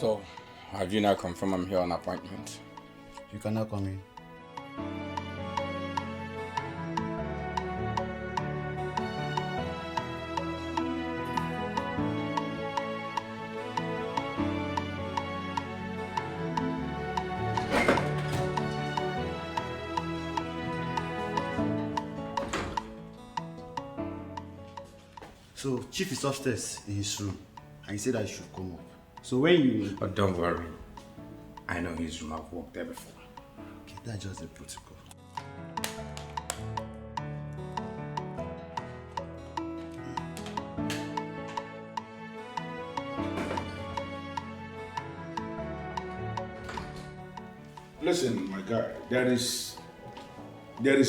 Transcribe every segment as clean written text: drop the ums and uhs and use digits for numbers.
So, have you now confirmed I'm here on appointment? You cannot come in. So, Chief is upstairs in his room, and he said I should come up. So when you... But don't worry. I know his room. I've walked there before. Okay, that's just the protocol. Listen, my guy, there is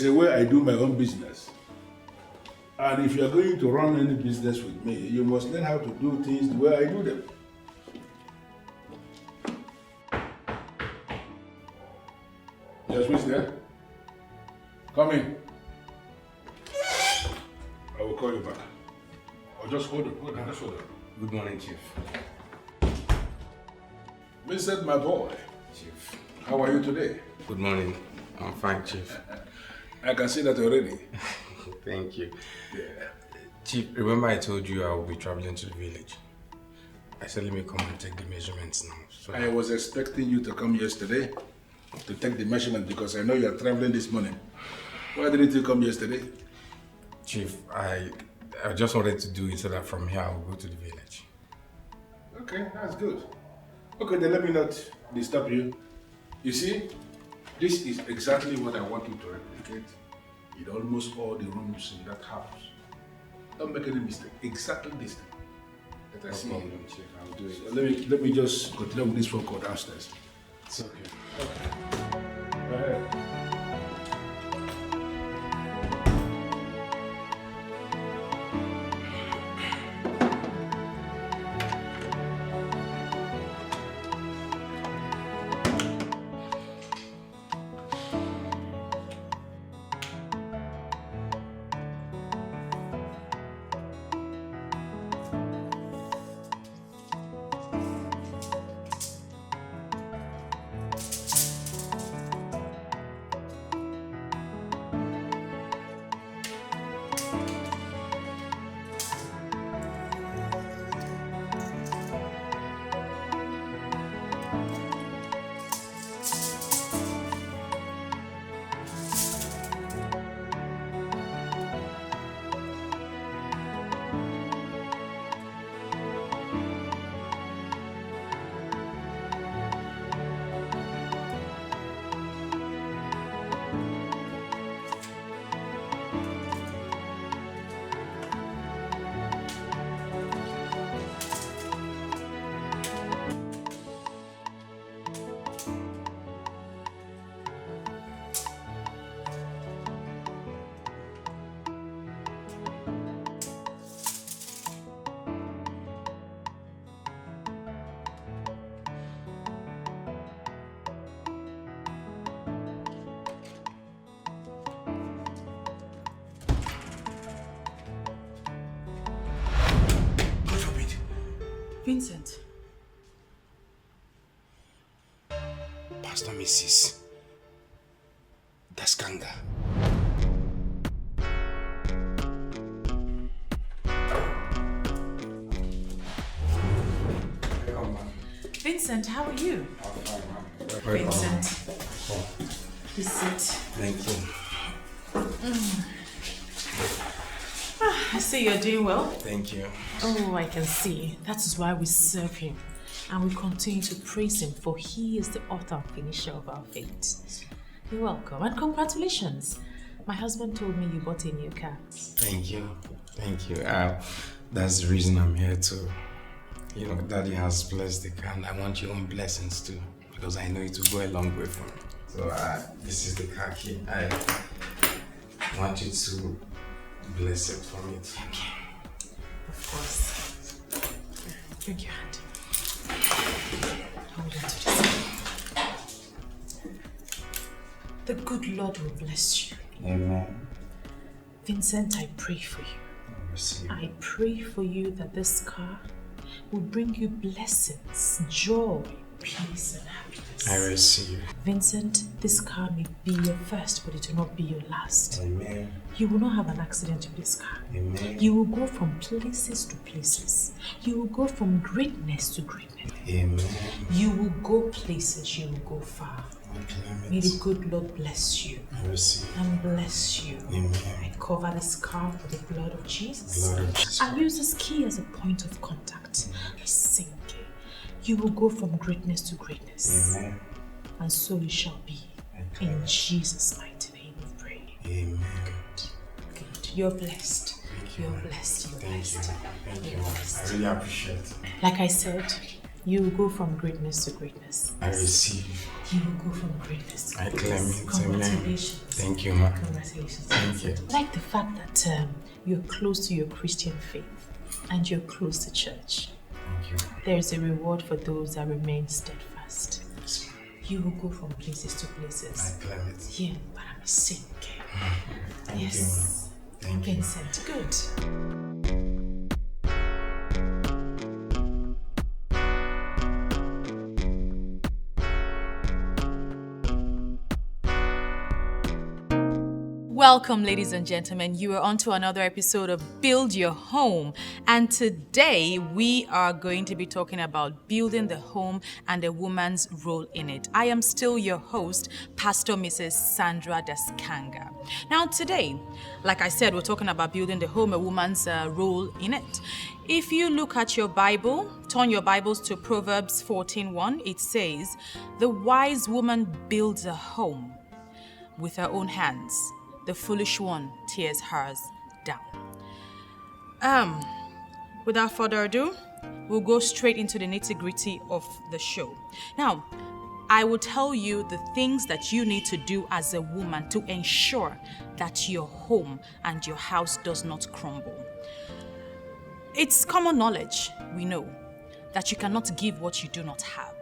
a way I do my own business. And if you're going to run any business with me, you must learn how to do things the way I do them. Yes, who's there? Come in. I will call you back. Or just hold on, just hold on. Good morning, Chief. Vincent, my boy. Chief. How are you today? Good morning. I'm fine, Chief. I can see that already. Thank you. Yeah. Chief, remember I told you I will be traveling to the village? I said let me come and take the measurements now. So I was expecting you to come yesterday to take the measurement because I know you are traveling this morning. Why didn't you come yesterday? Chief, I just wanted to do it so that from here I will go to the village. Okay, that's good. Okay, then let me not disturb you. You see, this is exactly what I want you to replicate in almost all the rooms in that house. Don't make any mistake. Exactly this thing that I see. No problem, Chief. I'll do it. So let me just continue with this phone call downstairs. It's okay. Go ahead. Vincent. Pastor Mrs. Daskanga. Vincent, how are you? I'm fine, ma'am. Vincent. Please sit. Thank you. I see you're doing well. Thank you. Oh, I can see. That is why we serve him. And we continue to praise him, for he is the author and finisher of our faith. You're welcome. And congratulations. My husband told me you bought a new car. Thank you. Thank you. That's the reason I'm here too. You know, Daddy has blessed the car and I want your own blessings too, because I know it will go a long way for me. So this is the car key. I want you to bless it for me. Okay. Of course. Drink your hand. Hold on to this. The good Lord will bless you. Amen. Vincent, I pray for you. I pray for you that this car will bring you blessings, joy, peace, and happiness. I receive. Vincent, this car may be your first, but it will not be your last. Amen. You will not have an accident with this car. Amen. You will go from places to places. You will go from greatness to greatness. Amen. You will go places, you will go far. May the good Lord bless you. I receive. And bless you. Amen. I cover this car with the blood of Jesus. Blood of Jesus. I use this key as a point of contact. Sing. You will go from greatness to greatness. Amen. And so it shall be. In Jesus' mighty name we pray. Amen. Good. You're blessed. You're blessed. You're blessed. Thank you. You're blessed. I really appreciate it. Like I said, you will go from greatness to greatness. I receive. You will go from greatness to I greatness. claim it. Congratulations. Thank you, ma. Congratulations. Thank you. I like the fact that you're close to your Christian faith and you're close to church. Thank you. There is a reward for those that remain steadfast. Yes, ma'am. You will go from places to places. I claim it. Yeah, but I'm a sink. Thank Yes. you, ma. Thank you. Vincent, good. Welcome, ladies and gentlemen. You are on to another episode of Build Your Home. And today we are going to be talking about building the home and a woman's role in it. I am still your host, Pastor Mrs. Sandra Daskanga. Now today, like I said, we're talking about building the home, a woman's role in it. If you look at your Bible, turn your Bibles to Proverbs 14:1, it says, "The wise woman builds a home with her own hands. The foolish one tears hers down." Without further ado, we'll go straight into the nitty-gritty of the show. Now, I will tell you the things that you need to do as a woman to ensure that your home and your house does not crumble. It's common knowledge, we know, that you cannot give what you do not have.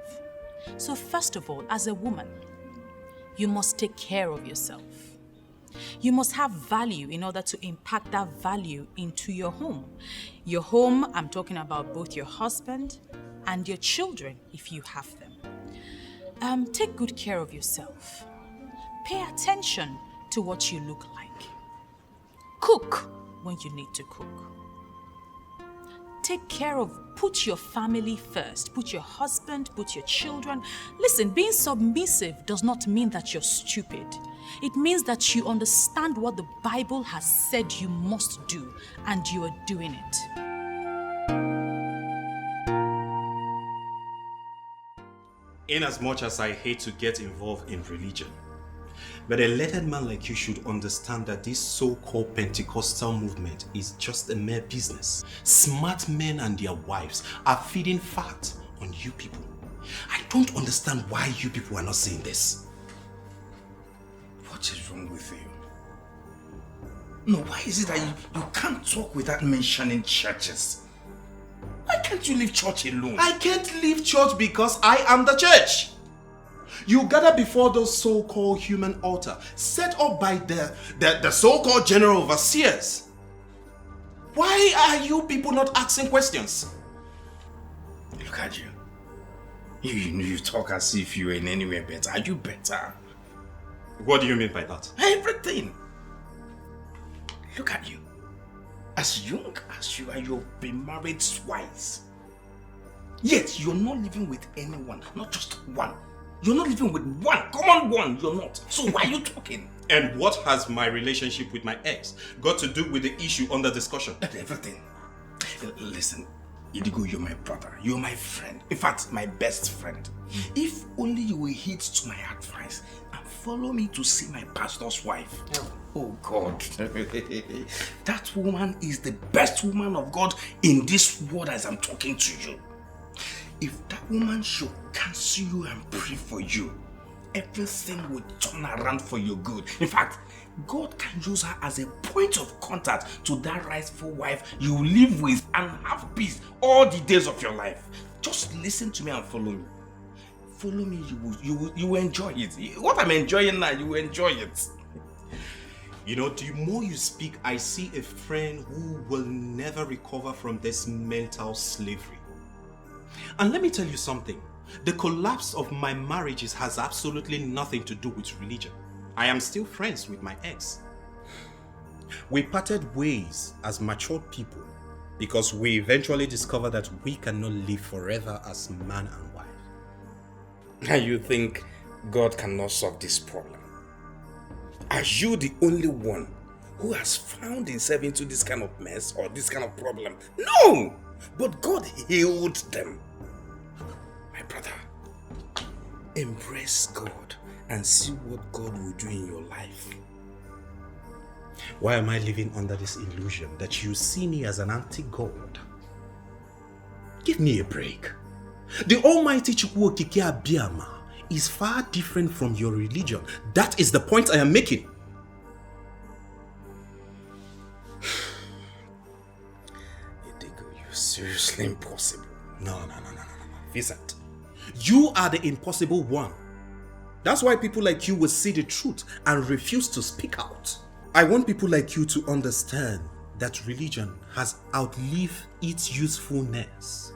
So first of all, as a woman, you must take care of yourself. You must have value in order to impact that value into your home. Your home, I'm talking about both your husband and your children, if you have them. Take good care of yourself. Pay attention to what you look like. Cook when you need to cook. Take care of, put your family first. Put your husband, put your children. Listen, being submissive does not mean that you're stupid. It means that you understand what the Bible has said you must do, and you are doing it. In as much as I hate to get involved in religion, but a lettered man like you should understand that this so-called Pentecostal movement is just a mere business. Smart men and their wives are feeding fat on you people. I don't understand why you people are not saying this. What is wrong with you? No, why is it that you can't talk without mentioning churches? Why can't you leave church alone? I can't leave church because I am the church. You gather before those so-called human altar set up by the so-called general overseers. Why are you people not asking questions? Look at you. You talk as if you were in anywhere better. Are you better? What do you mean by that? Everything. Look at you. As young as you are, you've been married twice. Yet you're not living with anyone, not just one. You're not living with one, common one, you're not. So why are you talking? And what has my relationship with my ex got to do with the issue under discussion? Everything. Listen, Idigo, you're my brother. You're my friend. In fact, my best friend. If only you will heed to my advice and follow me to see my pastor's wife. Oh God. That woman is the best woman of God in this world as I'm talking to you. If that woman should cancel you and pray for you, everything will turn around for your good. In fact, God can use her as a point of contact to that rightful wife you live with and have peace all the days of your life. Just listen to me and follow me. Follow me, you will enjoy it. What I'm enjoying now, you will enjoy it. You know, the more you speak, I see a friend who will never recover from this mental slavery. And let me tell you something. The collapse of my marriages has absolutely nothing to do with religion. I am still friends with my ex. We parted ways as matured people because we eventually discovered that we cannot live forever as man and wife. And you think God cannot solve this problem? Are you the only one who has found himself into this kind of mess or this kind of problem? No! But God healed them. My brother, embrace God and see what God will do in your life. Why am I living under this illusion that you see me as an anti-God? Give me a break. The Almighty Chukwu Okike Abiyama is far different from your religion. That is the point I am making. You're seriously impossible. No. Vincent, you are the impossible one. That's why people like you will see the truth and refuse to speak out. I want people like you to understand that religion has outlived its usefulness.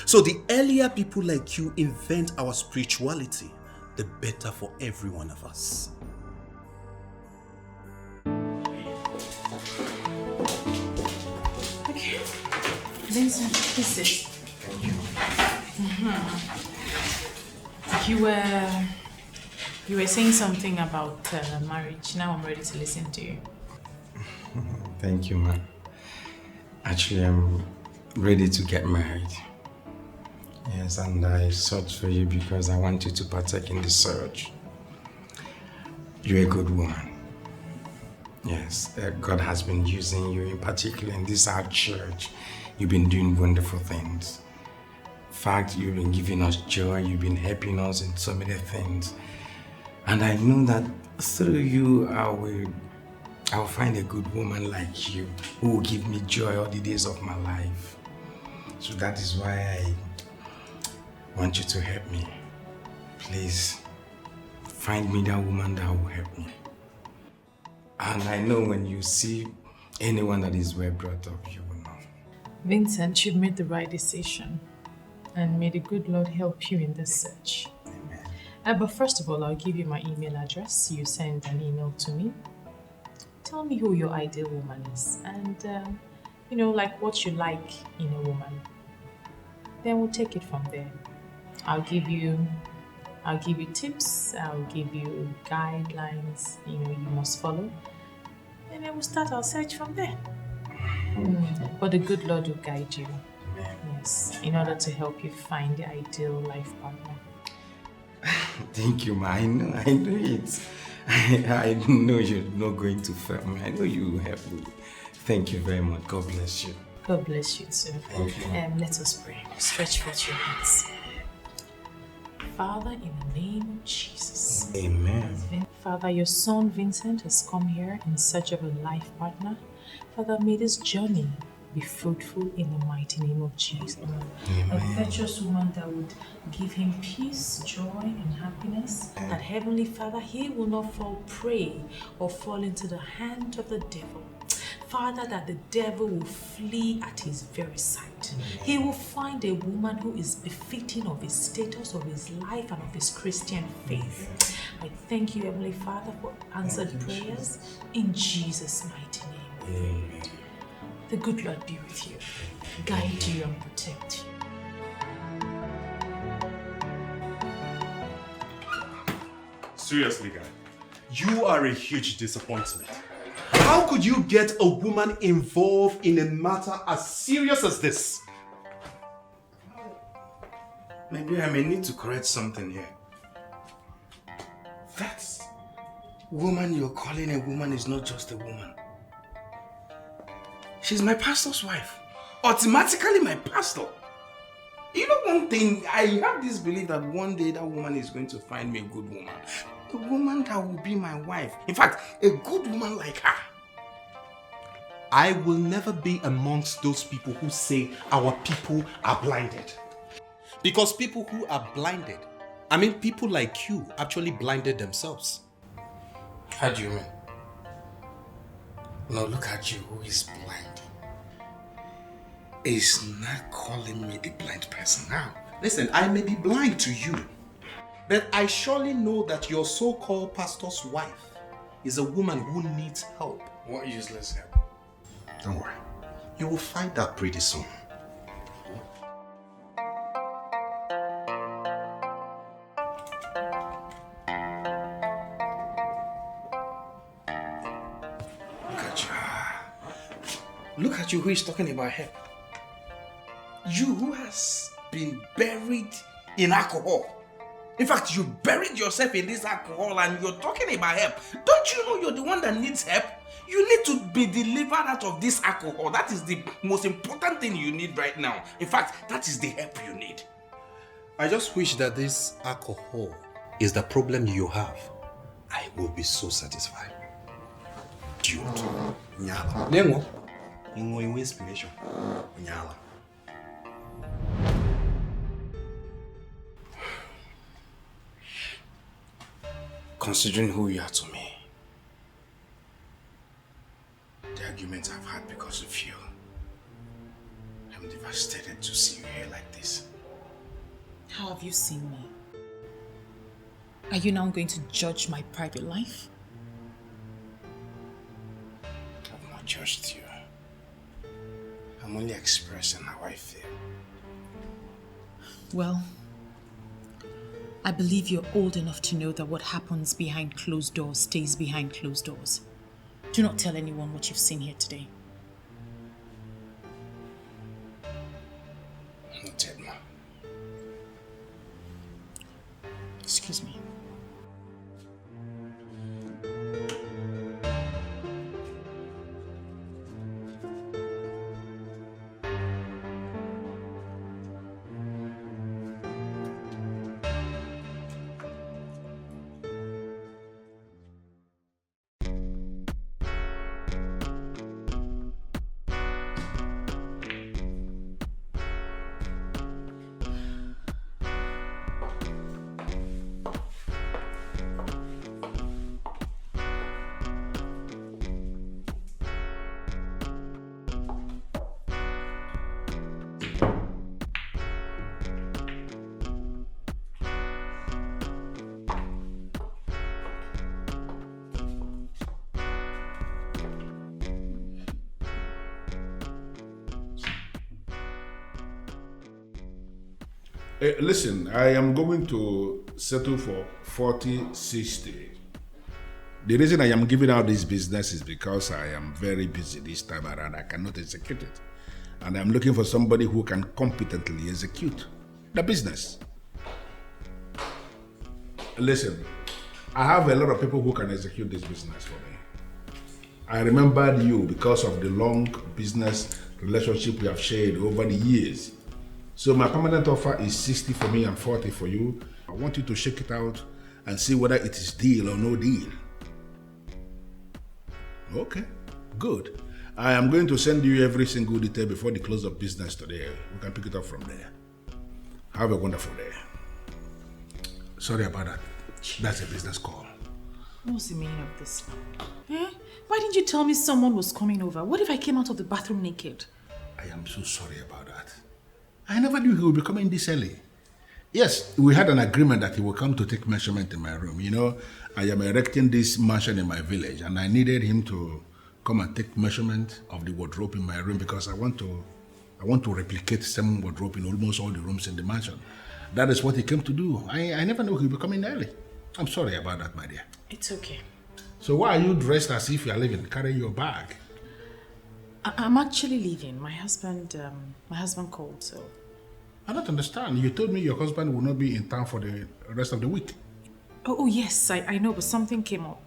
So the earlier people like you invent our spirituality, the better for every one of us. Okay. Vincent, this is You were saying something about marriage. Now I'm ready to listen to you. Thank you, man. Actually, I'm ready to get married. Yes, and I sought for you because I want you to partake in the search. You're a good woman. Yes, God has been using you, in particular in this our church. You've been doing wonderful things. In fact, you've been giving us joy. You've been helping us in so many things. And I know that through you, I'll find a good woman like you who will give me joy all the days of my life. So that is why I want you to help me. Please, find me that woman that will help me. And I know when you see anyone that is well brought up, you will know. Vincent, you've made the right decision. And may the good Lord help you in this search. But first of all, I'll give you my email address. You send an email to me. Tell me who your ideal woman is and, like what you like in a woman. Then we'll take it from there. I'll give you tips. I'll give you guidelines, you must follow. And then we'll start our search from there. But the good Lord will guide you. Yes, in order to help you find the ideal life partner. Thank you, ma. I know it. I know you're not going to fail me. I know you will help me. Thank you very much. God bless you. God bless you too. Thank you. Let us pray. Stretch forth your hands. Father, in the name of Jesus. Amen. Father, your son Vincent has come here in search of a life partner. Father, may this journey be fruitful in the mighty name of Jesus. Amen. A virtuous woman that would give him peace, joy, and happiness. That Heavenly Father, he will not fall prey or fall into the hand of the devil. Father, that the devil will flee at his very sight. He will find a woman who is befitting of his status, of his life, and of his Christian faith. I thank you, Heavenly Father, for answered prayers in Jesus' mighty name. Amen. The good Lord be with you, guide you and protect you. Seriously, guy, you are a huge disappointment. How could you get a woman involved in a matter as serious as this? Maybe I may need to correct something here. That woman you're calling a woman is not just a woman. She's my pastor's wife. Automatically my pastor. You know one thing, I have this belief that one day that woman is going to find me a good woman. A woman that will be my wife. In fact, a good woman like her. I will never be amongst those people who say our people are blinded. Because people who are blinded, people like you actually blinded themselves. How do you mean? Now look at you who is blind. Is not calling me a blind person now. Listen, I may be blind to you, but I surely know that your so-called pastor's wife is a woman who needs help. What useless help? Don't worry. You will find out pretty soon. Look at you who is talking about help. You who has been buried in alcohol. In fact, you buried yourself in this alcohol and you're talking about help. Don't you know you're the one that needs help? You need to be delivered out of this alcohol. That is the most important thing you need right now. In fact, that is the help you need. I just wish that this alcohol is the problem you have. I will be so satisfied. Dude. Nyala. Nengo. Ingo inspiration. Nyala. Considering who you are to me, the arguments I've had because of you, I'm devastated to see you here like this. How have you seen me? Are you now going to judge my private life? I've not judged you. I'm only expressing how I feel. Well, I believe you're old enough to know that what happens behind closed doors stays behind closed doors. Do not tell anyone what you've seen here today. Noted, ma. Excuse me. Listen, I am going to settle for 40-60. The reason I am giving out this business is because I am very busy this time around. I cannot execute it. And I'm looking for somebody who can competently execute the business. Listen, I have a lot of people who can execute this business for me. I remembered you because of the long business relationship we have shared over the years. So my permanent offer is 60 for me and 40 for you. I want you to shake it out and see whether it is deal or no deal. Okay, good. I am going to send you every single detail before the close of business today. We can pick it up from there. Have a wonderful day. Sorry about that. That's a business call. What's the meaning of this now? Why didn't you tell me someone was coming over? What if I came out of the bathroom naked? I am so sorry about that. I never knew he would be coming this early. Yes, we had an agreement that he will come to take measurement in my room. You know, I am erecting this mansion in my village and I needed him to come and take measurement of the wardrobe in my room because I want to replicate same wardrobe in almost all the rooms in the mansion. That is what he came to do. I never knew he would be coming early. I'm sorry about that, my dear. It's okay. So why are you dressed as if you are leaving, carrying your bag? I'm actually leaving. My husband called, so... I don't understand. You told me your husband will not be in town for the rest of the week. Oh yes, I know, but something came up.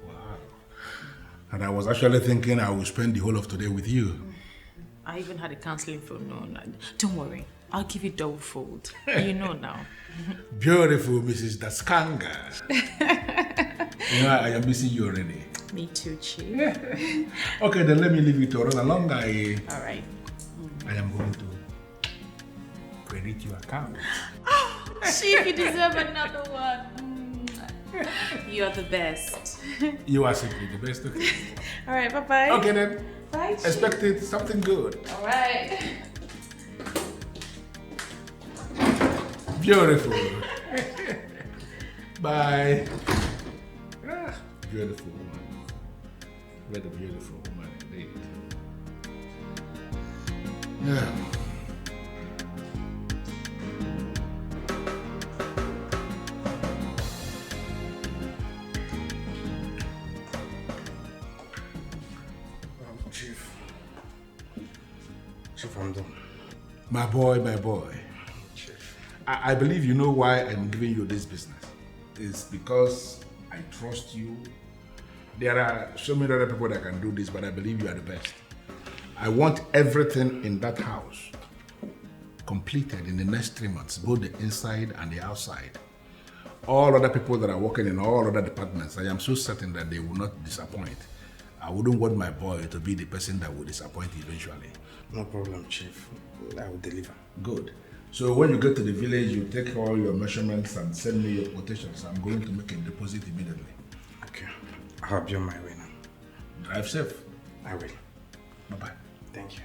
Wow. And I was actually thinking I will spend the whole of today with you. I even had a counseling phone. No, don't worry. I'll give you double fold. You know now. Beautiful, Mrs. Daskanga. You know, I am missing you already. Me too, Chief. Okay, then let me leave you to run along. All right. I am going to credit your account. Chief, you deserve another one. You're the best. You are simply the best. Okay. All right, bye-bye. Okay then. Bye, Chief. Expected something good. All right. Beautiful. Bye. Ah, beautiful woman. What a beautiful woman indeed. Yeah. Chief, I'm done. My boy, my boy. I believe you know why I'm giving you this business. It's because I trust you. There are so many other people that can do this, but I believe you are the best. I want everything in that house completed in the next 3 months, both the inside and the outside. All other people that are working in all other departments, I am so certain that they will not disappoint. I wouldn't want my boy to be the person that will disappoint eventually. No problem, Chief. I will deliver. Good. So when you get to the village, you take all your measurements and send me your quotations. I'm going to make a deposit immediately. Okay. I'll be on my way now. Drive safe. I will. Bye-bye. Thank you.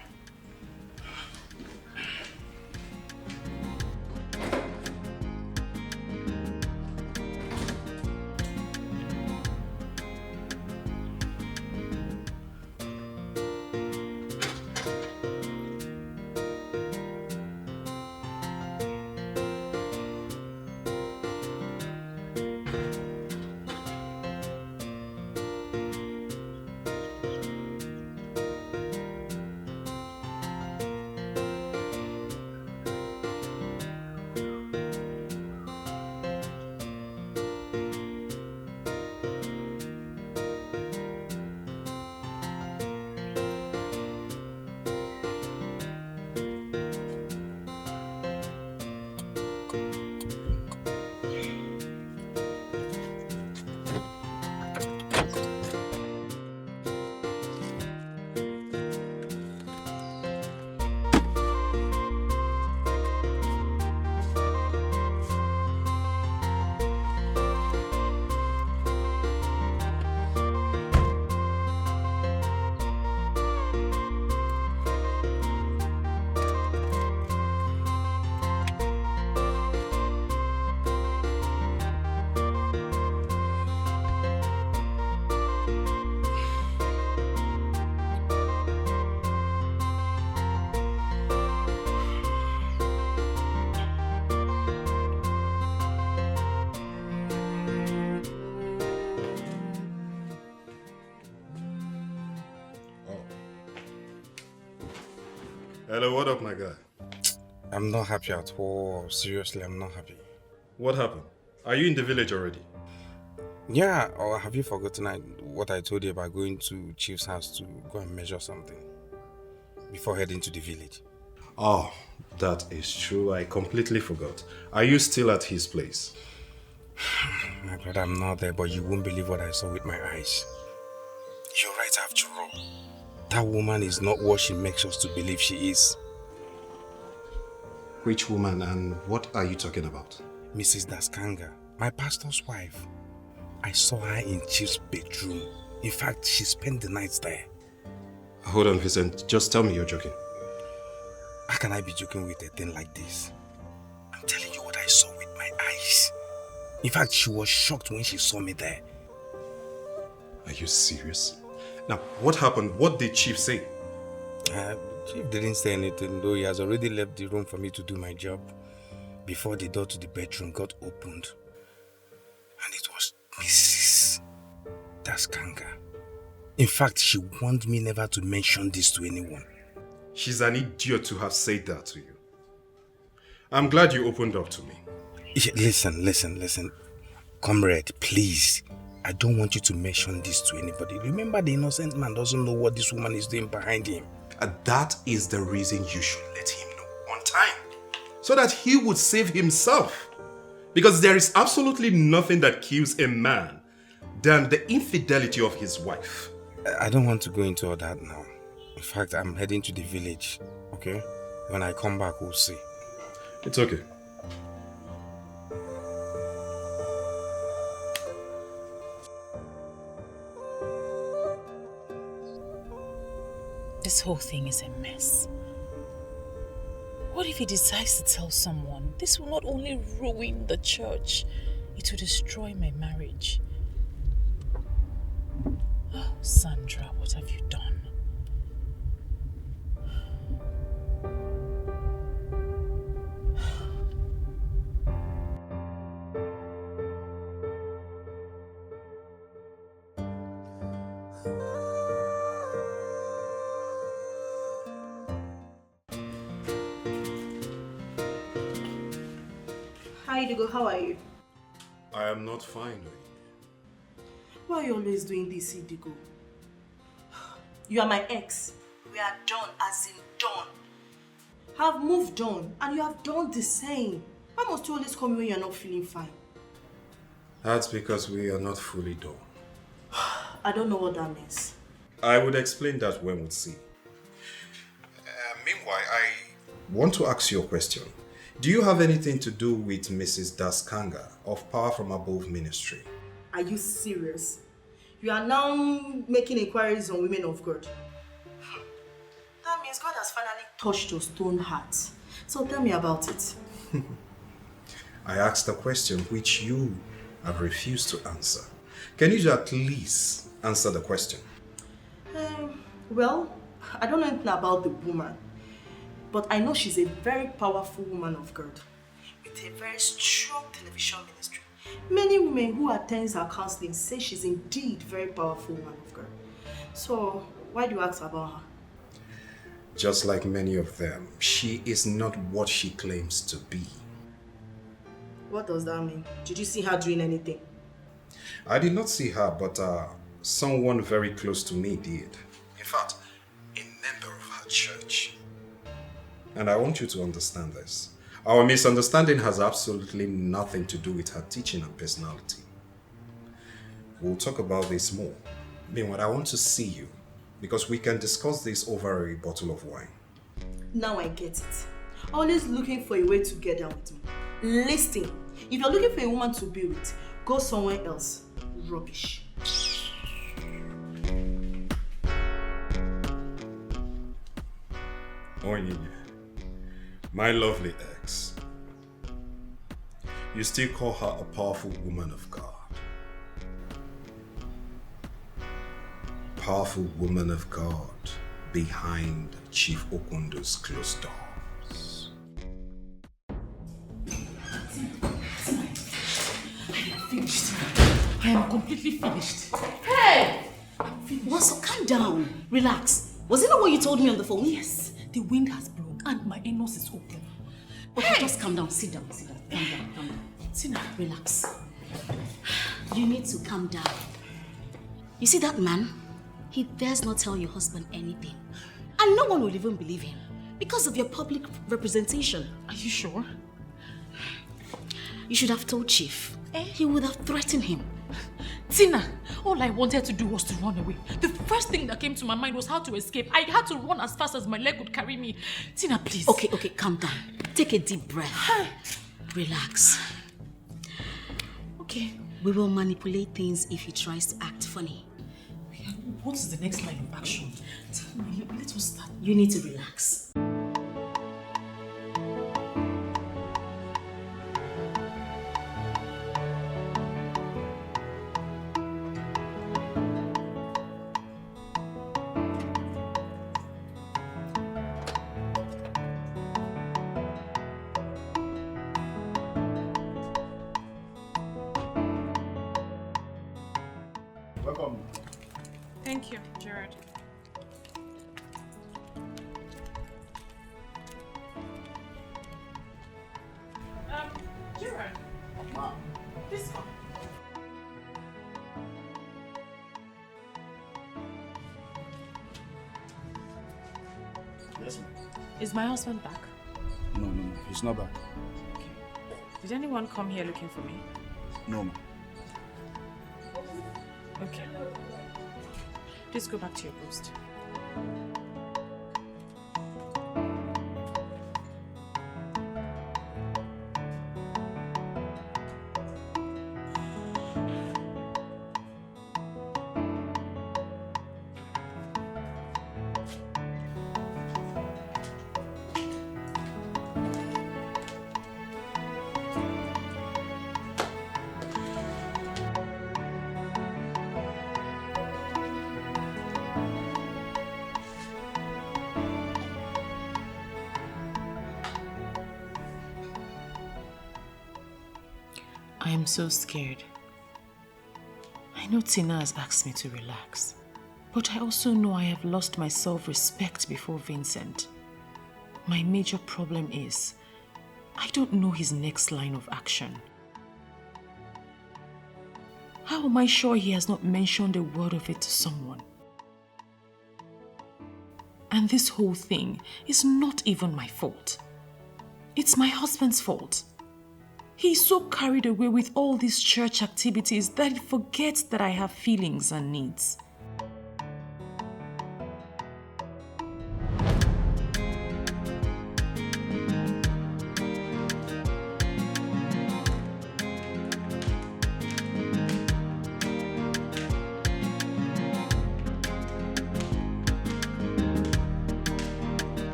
Hello, what up, my guy? I'm not happy at all. Seriously, I'm not happy. What happened? Are you in the village already? Yeah, or have you forgotten what I told you about going to Chief's house to go and measure something before heading to the village? Oh, that is true. I completely forgot. Are you still at his place? My brother, I'm not there, but you won't believe what I saw with my eyes. You're right after all. That woman is not what she makes us to believe she is. Which woman and what are you talking about? Mrs. Daskanga, my pastor's wife. I saw her in Chief's bedroom. In fact, she spent the nights there. Hold on, Vincent. Just tell me you're joking. How can I be joking with a thing like this? I'm telling you what I saw with my eyes. In fact, she was shocked when she saw me there. Are you serious? Now, what happened? What did Chief say? Chief didn't say anything, though he has already left the room for me to do my job before the door to the bedroom got opened. And it was Mrs. Daskanga. In fact, she warned me never to mention this to anyone. She's an idiot to have said that to you. I'm glad you opened up to me. Listen. Comrade, please. I don't want you to mention this to anybody. Remember, the innocent man doesn't know what this woman is doing behind him. And that is the reason you should let him know on time. So that he would save himself. Because there is absolutely nothing that kills a man than the infidelity of his wife. I don't want to go into all that now. In fact, I'm heading to the village, okay? When I come back, we'll see. It's okay. This whole thing is a mess. What if he decides to tell someone? This will not only ruin the church, it will destroy my marriage. Oh, Sandra, what have you done? Hi, Digo, how are you? I am not fine. Why are you always doing this, Digo? You are my ex. We are done, as in done. Have moved on, and you have done the same. Why must you always call me when you are not feeling fine? That's because we are not fully done. I don't know what that means. I would explain that when we see. Meanwhile, I want to ask you a question. Do you have anything to do with Mrs. Daskanga of Power from Above Ministry? Are you serious? You are now making inquiries on women of God. That means God has finally touched your stone heart. So tell me about it. I asked a question which you have refused to answer. Can you at least answer the question? Well, I don't know anything about the woman, but I know she's a very powerful woman of God with a very strong television ministry. Many women who attend her counseling say she's indeed a very powerful woman of God. So, why do you ask about her? Just like many of them, she is not what she claims to be. What does that mean? Did you see her doing anything? I did not see her, but someone very close to me did. In fact, a member of her church. And I want you to understand this. Our misunderstanding has absolutely nothing to do with her teaching and personality. We'll talk about this more. Meanwhile, I want to see you because we can discuss this over a bottle of wine. Now I get it. Always looking for a way to get down with me. Listen, if you're looking for a woman to be with, go somewhere else. Rubbish. Onyinye, my lovely ex, you still call her a powerful woman of God. Powerful woman of God behind Chief Okundo's closed doors. Finished. I am completely finished. Hey! What's calm down. Relax. Was it not what you told me on the phone? Yes, the wind has blown and my anus is open. Okay, just calm down. Sit down. Calm down. Tina, Relax. You need to calm down. You see that man? He dares not tell your husband anything. And no one will even believe him because of your public representation. are you sure? You should have told Chief. He would have threatened him. Tina, all I wanted to do was to run away. The first thing that came to my mind was how to escape. I had to run as fast as my leg would carry me. Tina, please. Okay, calm down. Take a deep breath. Relax. Okay. We will manipulate things if he tries to act funny. What is the next line of action? Tell me, let us start. You need to relax. Welcome. Thank you, Gerard. Gerard. Ma. This one. Yes, ma'am. Is my husband back? No. He's not back. Did anyone come here looking for me? No, ma'am. Okay. Please go back to your post. I am so scared. I know Tina has asked me to relax, but I also know I have lost my self-respect before Vincent. My major problem is, I don't know his next line of action. How am I sure he has not mentioned a word of it to someone? And this whole thing is not even my fault. It's my husband's fault. He's so carried away with all these church activities that he forgets that I have feelings and needs.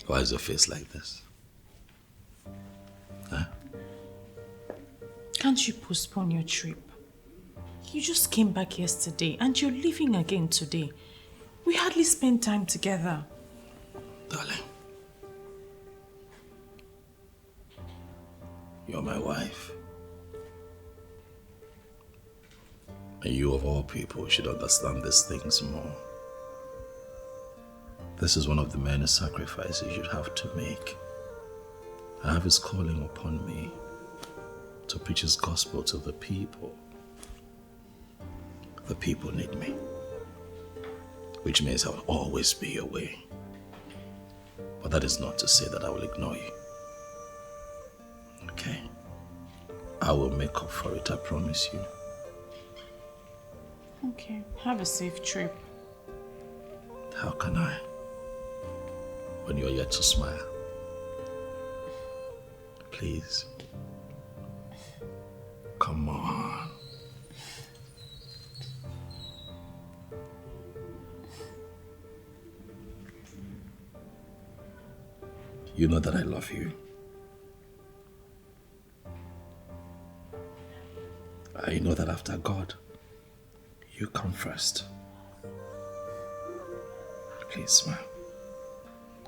Why is your face like this? Huh? Can't you postpone your trip? You just came back yesterday and you're leaving again today. We hardly spent time together. Darling, you're my wife. And you of all people should understand these things more. This is one of the many sacrifices you'd have to make. I have His calling upon me to preach His gospel to the people. The people need me, which means I'll always be away. But that is not to say that I will ignore you. Okay? I will make up for it, I promise you. Okay, have a safe trip. How can I? When you're yet to smile. Please. Come on. You know that I love you. I know that after God, you come first. Please smile.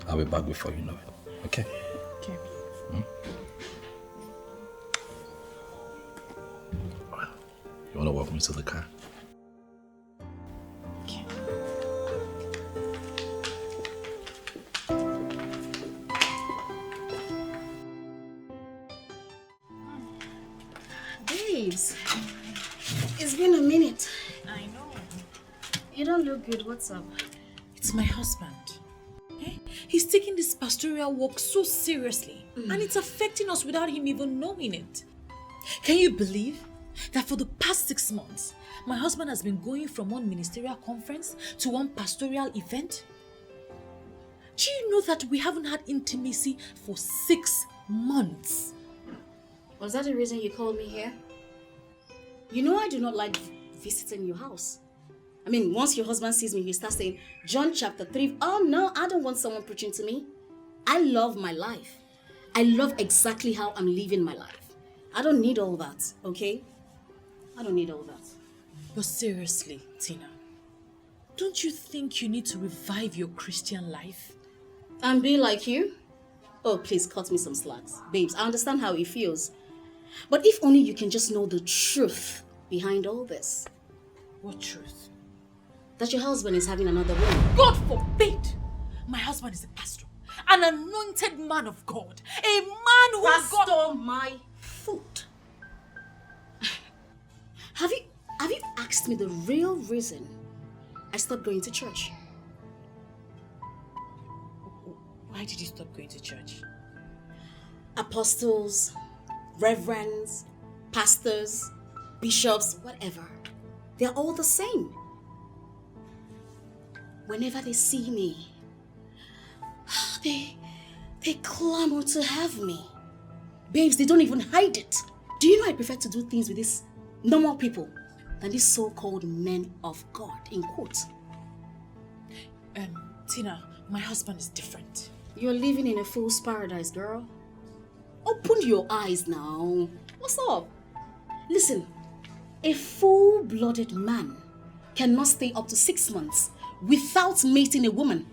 I'll be back before you know it. Okay? Okay. You want to walk me to the car? Okay. Babes, it's been a minute. I know. You don't look good. What's up? It's my husband. He's taking this pastoral work so seriously, and it's affecting us without him even knowing it. Can you believe that for the past 6 months, my husband has been going from one ministerial conference to one pastoral event? Do you know that we haven't had intimacy for 6 months? Was that the reason you called me here? You know I do not like visiting your house. I mean, once your husband sees me, he starts saying, John chapter 3. Oh no, I don't want someone preaching to me. I love my life. I love exactly how I'm living my life. I don't need all that, okay? I don't need all that. But seriously, Tina, don't you think you need to revive your Christian life? And be like you? Oh, please cut me some slacks. Babes, I understand how it feels. But if only you can just know the truth behind all this. What truth? That your husband is having another woman. God forbid! My husband is a pastor, an anointed man of God, a man who Pastor my foot. Have you asked me the real reason I stopped going to church? Why did you stop going to church? Apostles, reverends, pastors, bishops, whatever. They're all the same. Whenever they see me, they clamor to have me. Babes, they don't even hide it. Do you know I prefer to do things with these normal people than these so-called men of God, in quotes? Tina, my husband is different. You're living in a fool's paradise, girl. Open your eyes now. What's up? Listen, a full-blooded man cannot stay up to 6 months without mating a woman.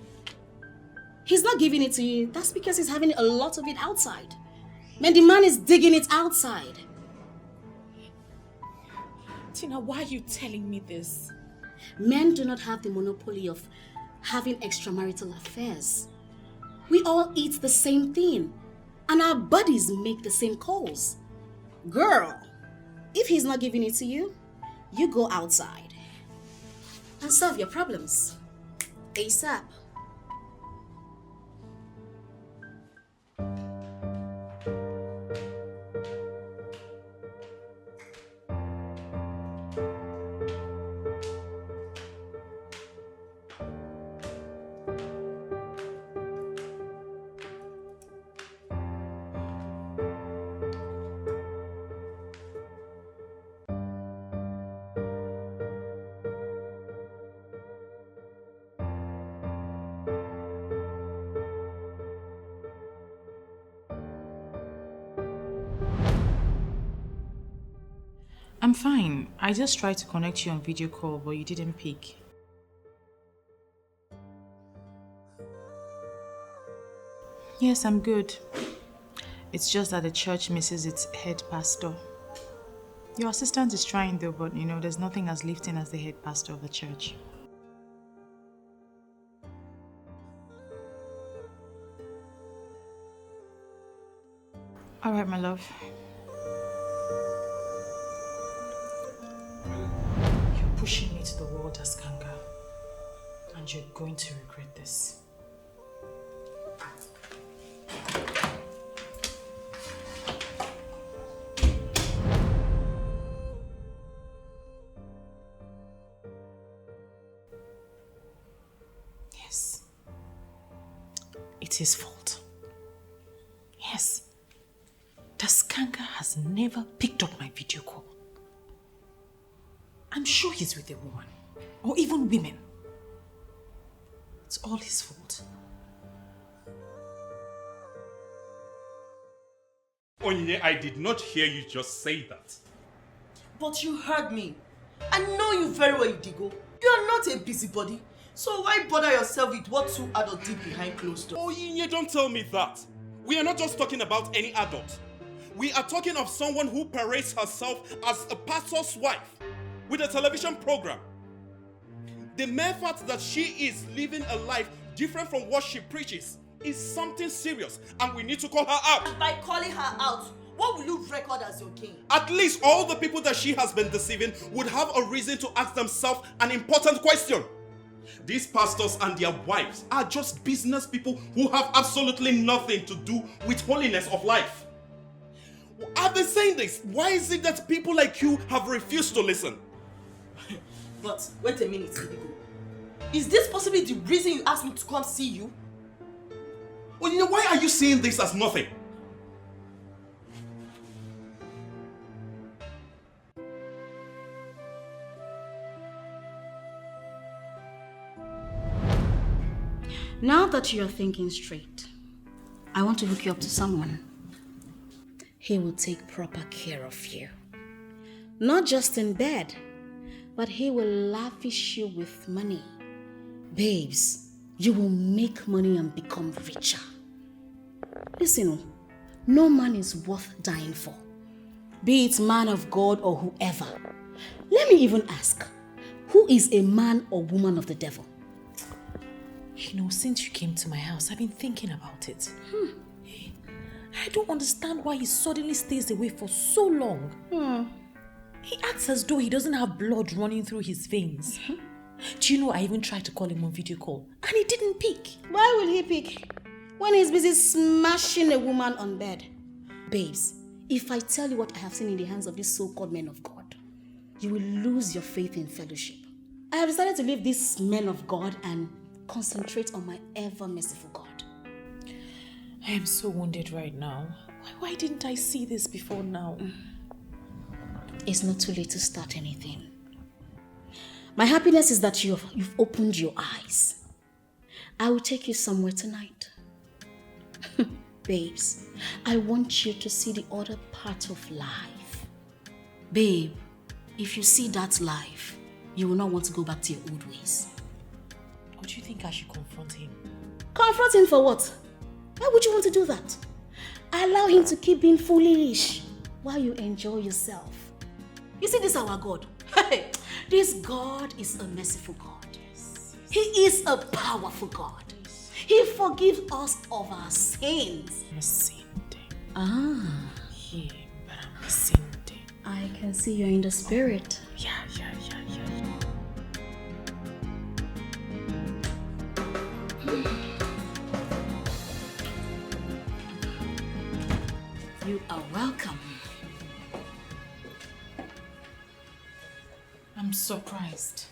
He's not giving it to you. That's because he's having a lot of it outside. Man, the man is digging it outside. Tina, why are you telling me this? Men do not have the monopoly of having extramarital affairs. We all eat the same thing, and our bodies make the same calls. Girl, if he's not giving it to you, you go outside and solve your problems ASAP. I'm fine. I just tried to connect you on video call, but you didn't pick. Yes, I'm good. It's just that the church misses its head pastor. Your assistant is trying though, but there's nothing as lifting as the head pastor of the church. All right, my love. You're pushing me to the wall, Taskanga, and you're going to regret this. Yes. It's his fault. Yes. Taskanga has never picked up my video call. I'm sure he's with a woman, or even women. It's all his fault. Onyinye, I did not hear you just say that. But you heard me. I know you very well, Idigo. You are not a busybody. So why bother yourself with what two adults did behind closed doors? Onyinye, don't tell me that. We are not just talking about any adult. We are talking of someone who parades herself as a pastor's wife with a television program. The mere fact that she is living a life different from what she preaches is something serious, and we need to call her out. And by calling her out, what will you record as your gain? At least all the people that she has been deceiving would have a reason to ask themselves an important question. These pastors and their wives are just business people who have absolutely nothing to do with holiness of life. I've been saying this. Why is it that people like you have refused to listen? But wait a minute, Idigo. Is this possibly the reason you asked me to come see you? Well, why are you seeing this as nothing? Now that you're thinking straight, I want to hook you up to someone. He will take proper care of you. Not just in bed, but he will lavish you with money. Babes, you will make money and become richer. Listen, no man is worth dying for, be it man of God or whoever. Let me even ask, who is a man or woman of the devil? Since you came to my house, I've been thinking about it. I don't understand why he suddenly stays away for so long. He acts as though he doesn't have blood running through his veins. Do you know I even tried to call him on video call and he didn't pick? Why will he pick when he's busy smashing a woman on bed? Babes, if I tell you what I have seen in the hands of these so-called men of God, you will lose your faith in fellowship. I have decided to leave these men of God and concentrate on my ever-merciful God. I am so wounded right now. Why didn't I see this before now? It's not too late to start anything. My happiness is that you've opened your eyes. I will take you somewhere tonight. Babes, I want you to see the other part of life. Babe, if you see that life, you will not want to go back to your old ways. Or do you think I should confront him? Confront him for what? Why would you want to do that? Allow him to keep being foolish while you enjoy yourself. You see, this is our God. Hey, this God is a merciful God. He is a powerful God. He forgives us of our sins. I'm a saint. Ah. Yeah, but I'm a saint. I can see you're in the spirit. Yeah. You are welcome. I'm surprised.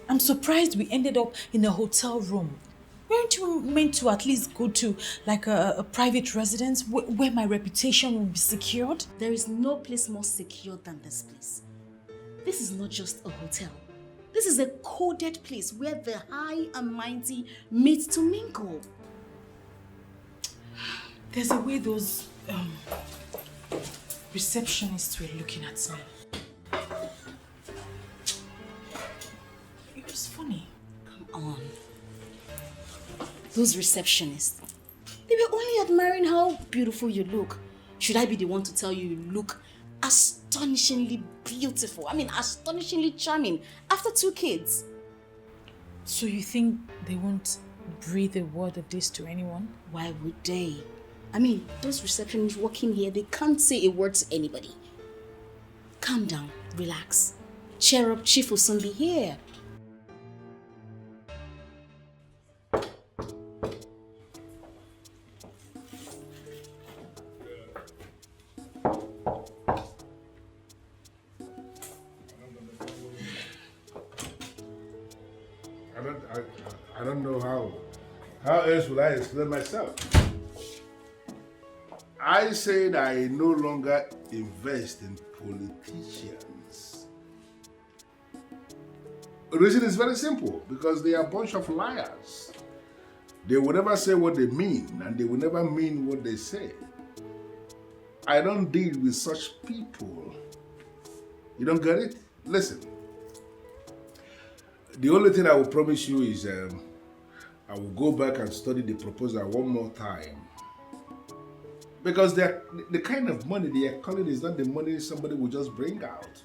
I'm surprised we ended up in a hotel room. Weren't you meant to at least go to like a private residence where my reputation will be secured? There is no place more secure than this place. This is not just a hotel. This is a coded place where the high and mighty meet to mingle. There's a way those receptionists were looking at me. It was funny. Come on. Those receptionists, they were only admiring how beautiful you look. Should I be the one to tell you you look astonishingly beautiful? I mean, astonishingly charming after 2 kids. So you think they won't breathe a word of this to anyone? Why would they? I mean, those receptionists working here, they can't say a word to anybody. Calm down, relax. Cheer up, Chief will soon be here. I don't know how else would I explain myself. I said I no longer invest in politicians. The reason is very simple, because they are a bunch of liars. They will never say what they mean, and they will never mean what they say. I don't deal with such people. You don't get it? Listen. The only thing I will promise you is I will go back and study the proposal one more time. Because the kind of money they are calling is not the money somebody will just bring out.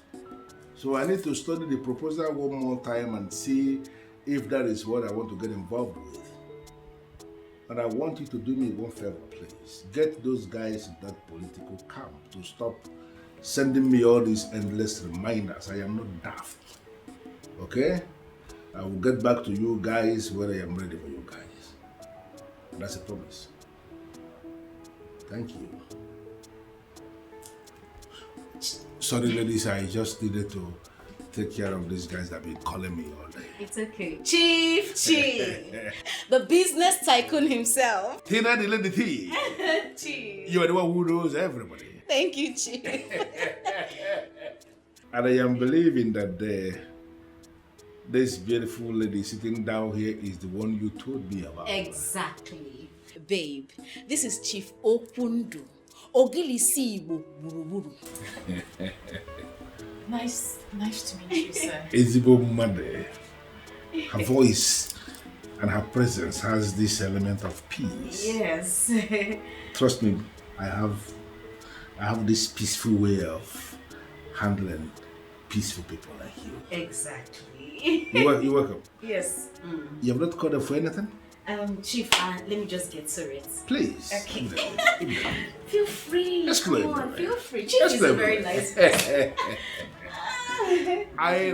So I need to study the proposal one more time and see if that is what I want to get involved with. And I want you to do me one favor, please. Get those guys in that political camp to stop sending me all these endless reminders. I am not daft. Okay? I will get back to you guys when I am ready for you guys. And that's a promise. Thank you. Sorry, ladies, I just needed to take care of these guys that have been calling me all day. It's okay. Chief! The business tycoon himself. Tina, the lady T. Chief. You are the one who knows everybody. Thank you, Chief. And I am believing that this beautiful lady sitting down here is the one you told me about. Exactly. Babe, this is Chief Okundu. Ogilisi Igbo Buruburu. Nice to meet you, sir. Ezigbo mother. Her voice and her presence has this element of peace. Yes. Trust me, I have this peaceful way of handling peaceful people like you. Exactly. You're welcome. Yes. You have not called her for anything? Chief, let me just get to it. Please. Okay. Feel free. Let's Come play. on, feel free. Chief is a very nice person. I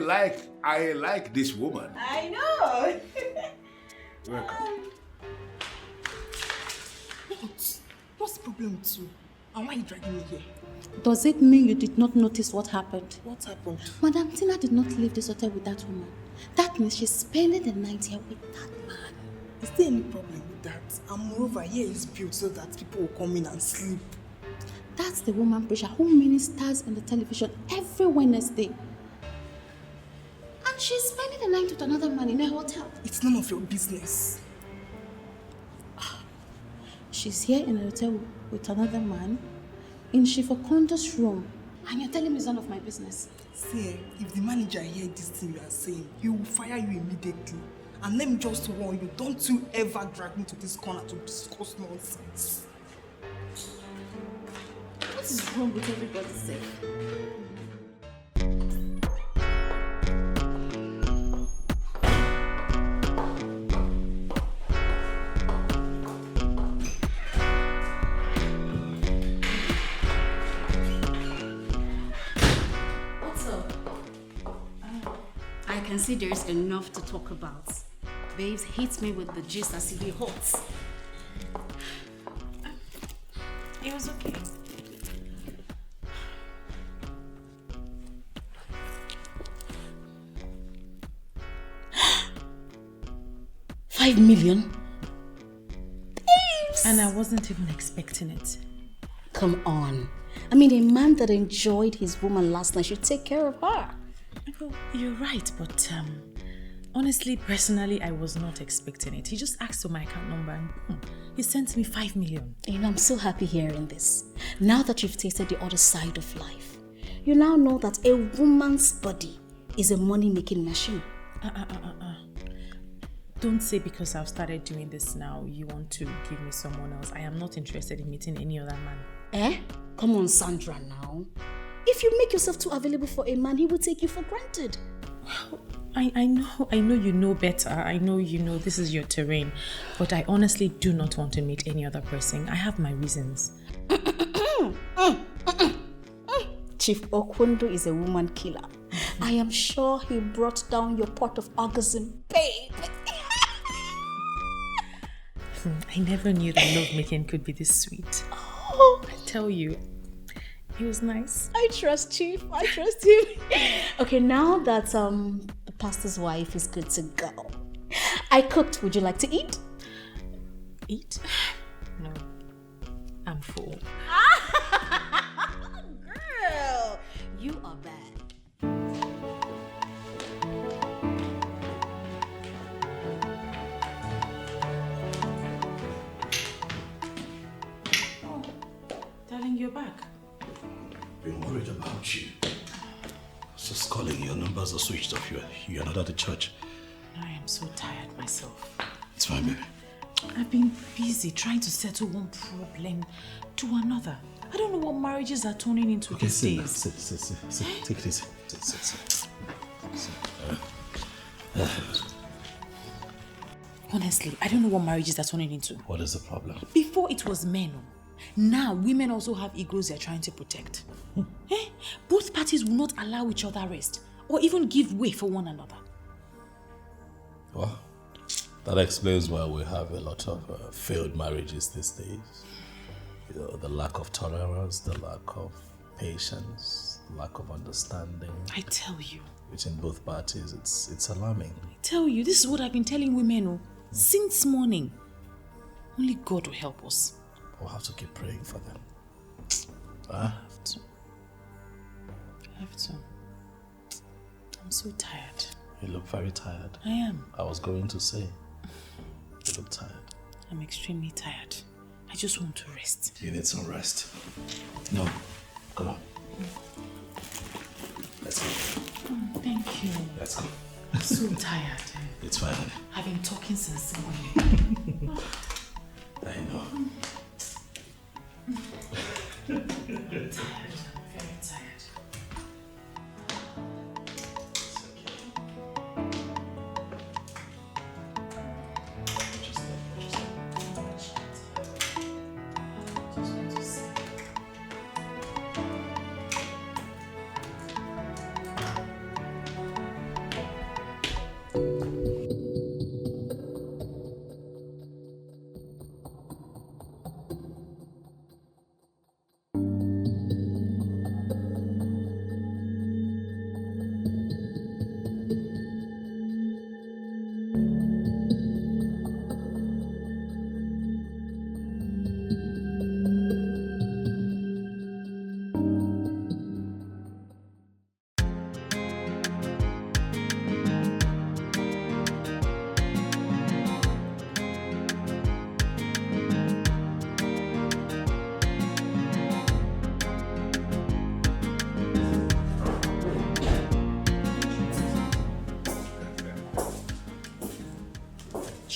like this woman. I know. Welcome. What's the problem with you? And why are you dragging me here? Does it mean you did not notice what happened? What happened? Madam Tina did not leave this hotel with that woman. That means she's spending the night here with that man. Is there any problem with that? And moreover, here is built so that people will come in and sleep. That's the woman preacher who ministers on the television every Wednesday. And she's spending the night with another man in a hotel. It's none of your business. she's here in a hotel with another man in Shifokondo's room. And you're telling me it's none of my business. See, if the manager hears this thing you are saying, he will fire you immediately. And let me just warn you, don't you ever drag me to this corner to discuss nonsense. What is wrong with everybody saying? I can see there's enough to talk about. Babes hits me with the gist as if he hot. It was okay. $5 million? Babes! And I wasn't even expecting it. Come on. I mean, a man that enjoyed his woman last night should take care of her. Well, you're right, but honestly, personally, I was not expecting it. He just asked for my account number and he sent me 5 million. You know, I'm so happy hearing this. Now that you've tasted the other side of life, you now know that a woman's body is a money-making machine. Don't say because I've started doing this now, you want to give me someone else. I am not interested in meeting any other man. Eh? Come on, Sandra, now. If you make yourself too available for a man, he will take you for granted. Well, I know you know better. I know you know this is your terrain. But I honestly do not want to meet any other person. I have my reasons. Chief Okwundo is a woman killer. I am sure he brought down your pot of orgasm, babe. I never knew that lovemaking could be this sweet. Oh, I tell you, he was nice. I trust Chief. I trust him. Okay, now that the pastor's wife is good to go, I cooked. Would you like to eat? Eat? No. I'm full. Girl, you are bad. Darling, you're back. Been worried about you. I was just calling. Your numbers are switched off. You're not at the church. I am so tired myself. It's fine, baby. I've been busy trying to settle one problem to another. I don't know what marriages are turning into these days. Sit. Take it easy. Sit. Honestly, I don't know what marriages are turning into. What is the problem? Before it was men. Now women also have egos they're trying to protect. Both parties will not allow each other rest or even give way for one another. Well, that explains why we have a lot of failed marriages these days. You know, the lack of tolerance, the lack of patience, lack of understanding. I tell you. Between both parties, it's alarming. I tell you, this is what I've been telling women since morning. Only God will help us. We'll have to keep praying for them. I have to. I'm so tired. You look very tired. I am. I was going to say, you look tired. I'm extremely tired. I just want to rest. You need some rest. No, come on. Let's go. Oh, thank you. Let's go. I'm so tired. It's fine. I've been talking since morning. I know. I'm tired. I'm very tired.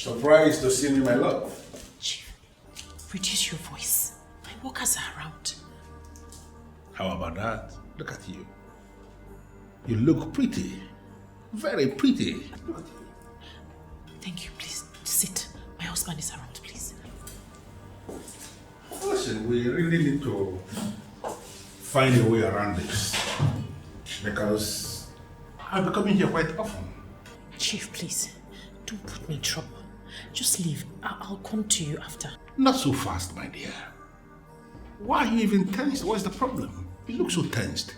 Surprised to see me, my love. Chief, reduce your voice. My workers are around. How about that? Look at you. You look pretty. Very pretty. Look at you. Thank you, please. Sit. My husband is around, please. Listen, we really need to find a way around this. Because I'll be coming here quite often. Chief, please. Don't put me in trouble. Just leave. I'll come to you after. Not so fast, my dear. Why are you even tensed? What's the problem? You look so tensed.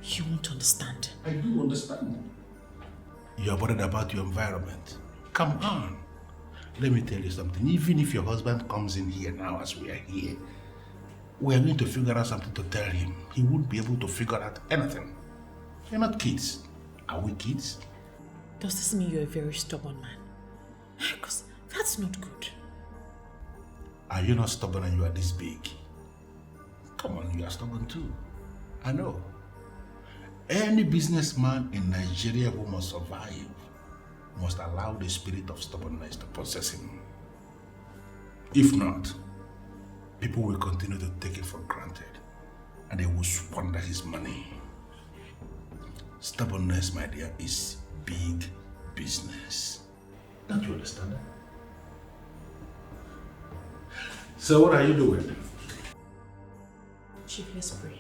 You won't understand. I do understand. You're worried about your environment. Come on. Let me tell you something. Even if your husband comes in here now as we are here, we are going to figure out something to tell him. He won't be able to figure out anything. You're not kids. Are we kids? Does this mean you're a very stubborn man? Because that's not good. Are you not stubborn and you are this big? Come on, you are stubborn too. I know. Any businessman in Nigeria who must survive must allow the spirit of stubbornness to possess him. If not, people will continue to take it for granted and they will squander his money. Stubbornness, my dear, is big business. Don't you understand that? So what are you doing? Chief, let's pray.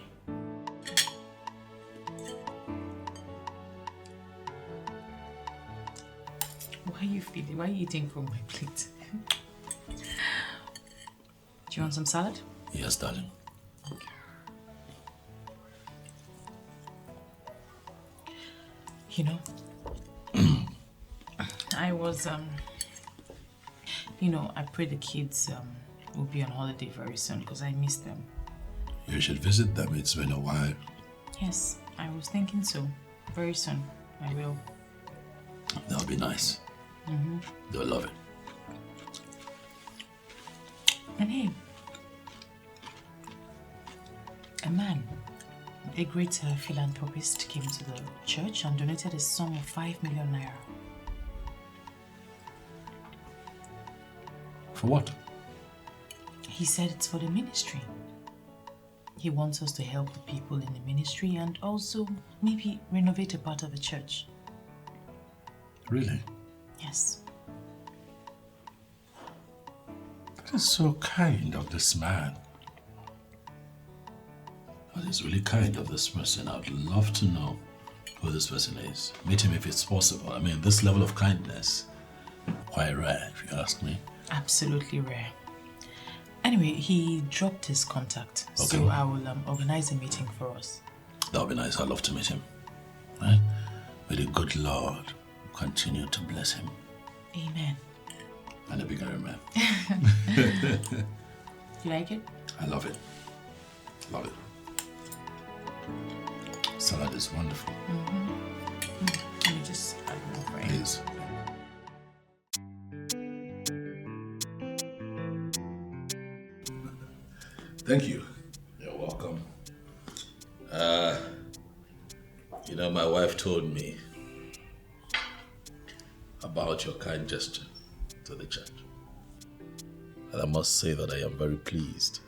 Why are you feeling? Why are you eating from my plate? Do you want some salad? Yes, darling. You know, I was, I pray the kids will be on holiday very soon because I miss them. You should visit them. It's been a while. Yes, I was thinking so. Very soon, I will. That'll be nice. Mm-hmm. They'll love it. And hey, a man, a great philanthropist, came to the church and donated a sum of 5 million naira. For what? He said it's for the ministry. He wants us to help the people in the ministry and also maybe renovate a part of the church. Really? Yes. That is so kind of this man. That is really kind of this person. I would love to know who this person is. Meet him if it's possible. I mean, this level of kindness, quite rare, if you ask me. Absolutely rare. Anyway, he dropped his contact, Okay. so I will organize a meeting for us. That would be nice. I'd love to meet him. Right? May the good Lord continue to bless him. Amen. And a bigger man. You like it? I love it. Love it. Salad is wonderful. Let me just add more for you. Please. Thank you. You're welcome. My wife told me about your kind gesture to the church. And I must say that I am very pleased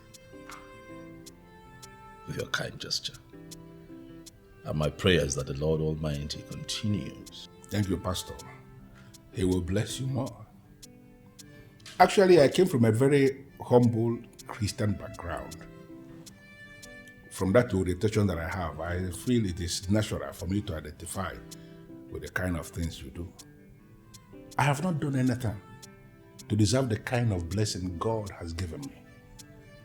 with your kind gesture. And my prayer is that the Lord Almighty continues. Thank you, Pastor. He will bless you more. Actually, I came from a very humble Christian background. From that orientation that I have, I feel it is natural for me to identify with the kind of things you do. I have not done anything to deserve the kind of blessing God has given me.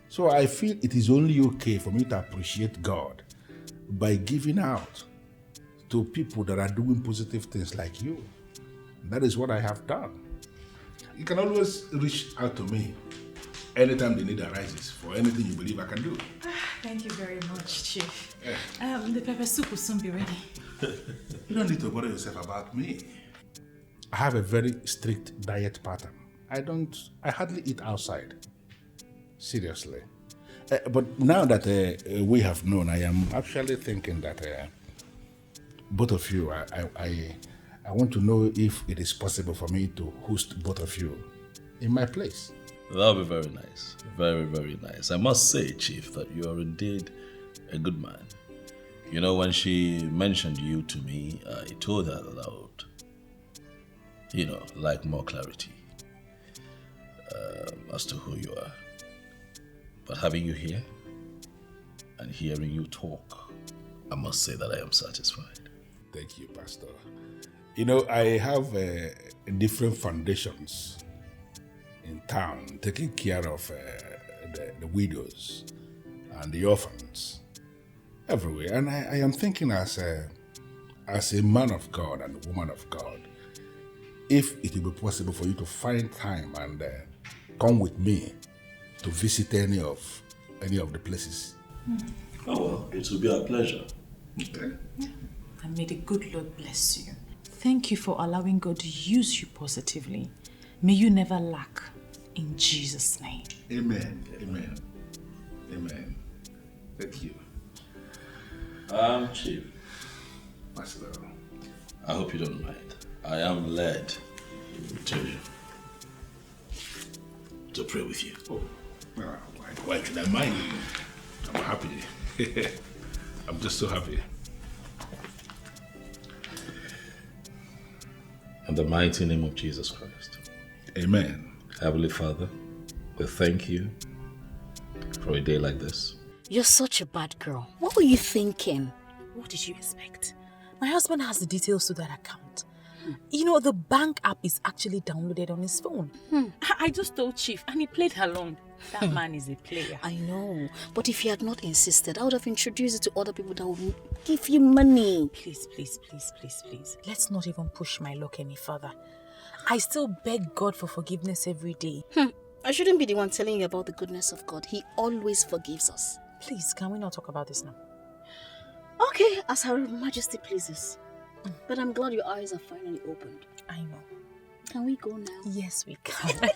So I feel it is only okay for me to appreciate God by giving out to people that are doing positive things like you. That is what I have done. You can always reach out to me anytime the need arises for anything you believe I can do. Thank you very much, Chief. The pepper soup will soon be ready. You don't need to worry yourself about me. I have a very strict diet pattern. I hardly eat outside. Seriously. But now that we have known, I am actually thinking that both of you, I want to know if it is possible for me to host both of you in my place. That'll be very nice. Very, very nice. I must say, Chief, that you are indeed a good man. You know, when she mentioned you to me, I told her that I would, like more clarity as to who you are. But having you here and hearing you talk, I must say that I am satisfied. Thank you, Pastor. You know, I have different foundations in town taking care of the widows and the orphans everywhere. And I am thinking as a man of God and a woman of God, if it will be possible for you to find time and come with me to visit any of the places. Oh, well, it will be a pleasure. Okay. And may the good Lord bless you. Thank you for allowing God to use you positively. May you never lack. In Jesus' name. Amen. Amen. Amen. Thank you. Chief. Pastor. I hope you don't mind. I am led to pray with you. Oh, why should I mind? I'm happy. I'm just so happy. In the mighty name of Jesus Christ. Amen. Heavenly Father, we thank you for a day like this. You're such a bad girl. What were you thinking? What did you expect? My husband has the details to that account. You know, the bank app is actually downloaded on his phone. I just told Chief and he played along. That man is a player. I know, but if you had not insisted, I would have introduced you to other people that would give you money. Please. Let's not even push my luck any further. I still beg God for forgiveness every day. I shouldn't be the one telling you about the goodness of God. He always forgives us. Please, can we not talk about this now? Okay, as Her Majesty pleases. But I'm glad your eyes are finally opened. I know. Can we go now? Yes, we can.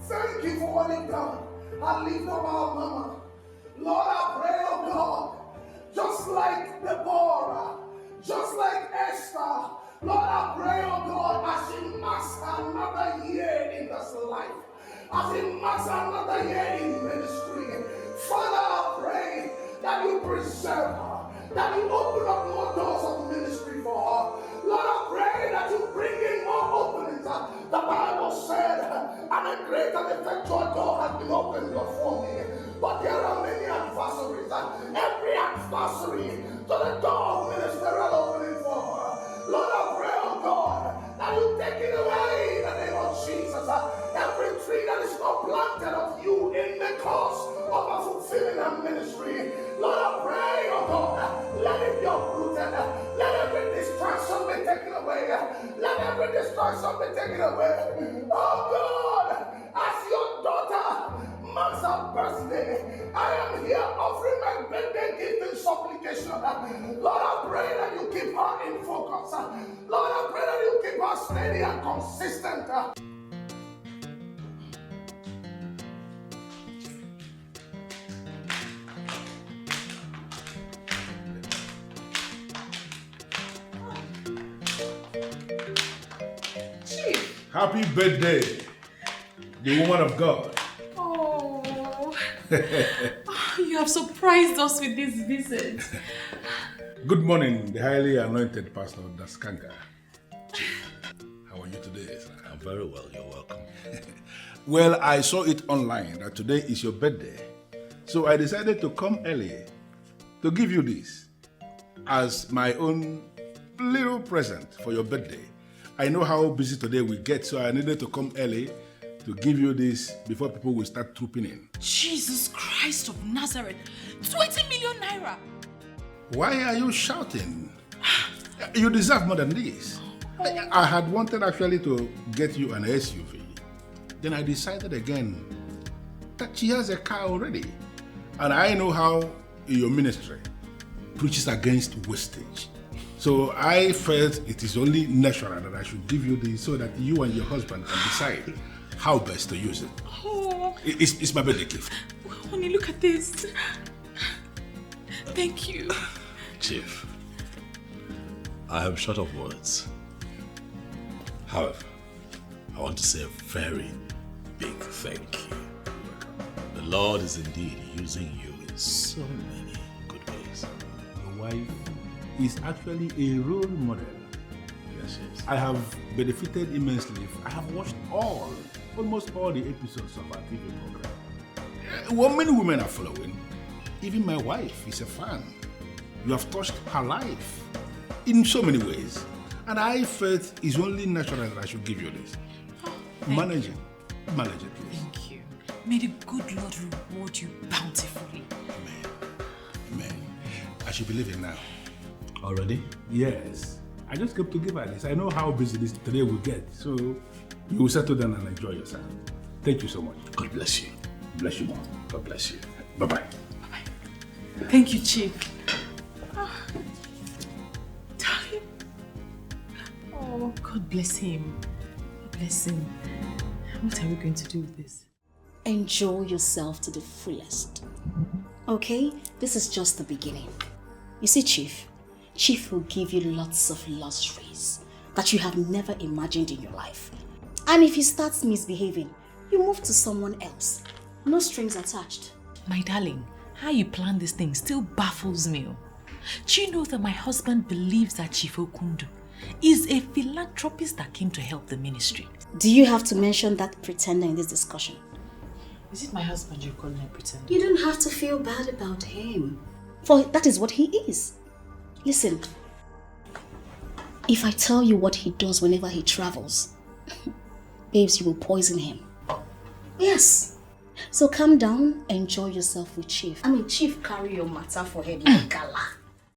Thank you for what you've done. I lift up our mama. Lord, I pray, oh God, just like Deborah, just like Esther, Lord, I pray, oh God, as she marks another year in this life, as she marks another year in ministry, Father, I pray that you preserve her, that you open up more doors of ministry for her. Lord, I pray that you bring in more openings. The Bible said, and a great and effectual door has been opened before me. But there are many adversaries. Every adversary to the door of ministerial opening for her. Lord, I pray, oh God, that you take it away in the name of Jesus. Every tree that is not planted of you in the cause of a fulfilling her ministry. Lord, I pray, oh God, let it be uprooted. Let every distraction be taken away. Let every distraction be taken away. Oh God, as your daughter marks her birthday, I am here offering my birthday gift in supplication. Lord, I pray that you keep her in focus. Lord, I pray that you keep her steady and consistent. Happy birthday, the woman of God. Oh, you have surprised us with this visit. Good morning, the highly anointed pastor Daskanka. How are you today, sir? I'm very well, you're welcome. Well, I saw it online that today is your birthday. So I decided to come early to give you this as my own little present for your birthday. I know how busy today we get, so I needed to come early to give you this before people will start trooping in. Jesus Christ of Nazareth, 20 million naira! Why are you shouting? You deserve more than this. I had wanted actually to get you an SUV. Then I decided again that she has a car already. And I know how your ministry preaches against wastage. So I felt it is only natural that I should give you this so that you and your husband can decide how best to use it. Oh. It's my birthday gift. Honey, look at this. Thank you. Chief, I am short of words. However, I want to say a very big thank you. The Lord is indeed using you in so many good ways. Your wife is actually a role model. Yes. I have benefited immensely. I have watched almost all the episodes of our TV program. Well, many women are following. Even my wife is a fan. You have touched her life in so many ways. And I felt it's only natural that I should give you this. Manage it, please. Thank you. May the good Lord reward you bountifully. Amen. I should be leaving now. Already? Yes. I just came to give her this. I know how busy this today will get, so you will settle down and enjoy yourself. Thank you so much. God bless you. Bless you, Mom. God bless you. Bye-bye. Bye-bye. Thank you, Chief. Darling. Oh, God bless him. God bless him. What are we going to do with this? Enjoy yourself to the fullest. Okay? This is just the beginning. You see, Chief will give you lots of luxuries that you have never imagined in your life. And if he starts misbehaving, you move to someone else. No strings attached. My darling, how you plan this thing still baffles me. Do you know that my husband believes that Chief Okundu is a philanthropist that came to help the ministry? Do you have to mention that pretender in this discussion? Is it my husband you're calling a pretender? You don't have to feel bad about him, for that is what he is. Listen, if I tell you what he does whenever he travels, babes, you will poison him. Yes. So calm down, enjoy yourself with Chief. Chief carry your matter for him like gala.